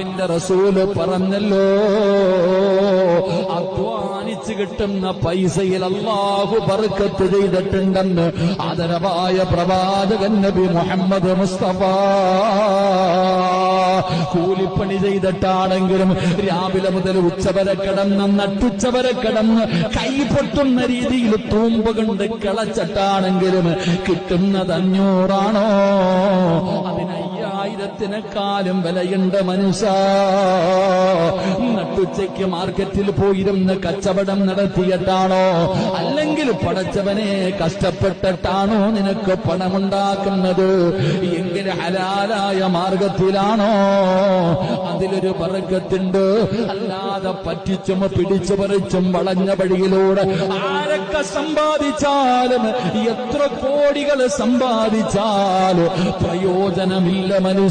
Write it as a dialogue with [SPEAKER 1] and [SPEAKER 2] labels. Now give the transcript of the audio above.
[SPEAKER 1] എന്റെ റസൂല് പറഞ്ഞല്ലോ, അധ്വാനിച്ച് കിട്ടുന്ന പൈസയിൽ അല്ലാഹു ബർക്കത്ത് ചെയ്തിട്ടുണ്ടെന്ന് ആദരവായ പ്രവാചകൻ നബി മുഹമ്മദ് മുസ്തഫ. കൂലിപ്പണി ചെയ്തിട്ടാണെങ്കിലും രാവിലെ മുതൽ ഉച്ചവരെ കിടന്ന് നട്ടുച്ചവരെ കിടന്ന് കൈപൊട്ടുന്ന രീതിയിൽ തൂമ്പ് കൊണ്ട് കിളച്ചിട്ടാണെങ്കിലും കിട്ടുന്നത് 500 അതിന് 5000-നെക്കാളും വിലയുണ്ട് മനുഷ്യ. നട്ടുച്ചയ്ക്ക് മാർക്കറ്റിൽ പോയിരുന്ന് കച്ചവടം നടത്തിയിട്ടാണോ, അല്ലെങ്കിൽ പടച്ചവനെ കഷ്ടപ്പെട്ടിട്ടാണോ നിനക്ക് പണമുണ്ടാക്കുന്നത്? എങ്കിൽ ഹലാലായ മാർഗത്തിലാണോ, അതിലൊരു ബർക്കത്തുണ്ട്. അല്ലാതെ പറ്റിച്ചും പിടിച്ചു പറിച്ചും വളഞ്ഞ വഴിയിലൂടെ ആരൊക്കെ സമ്പാദിച്ചാലും എത്ര കോടികൾ സമ്പാദിച്ചാലും പ്രയോജനമില്ല മനുഷ്യ.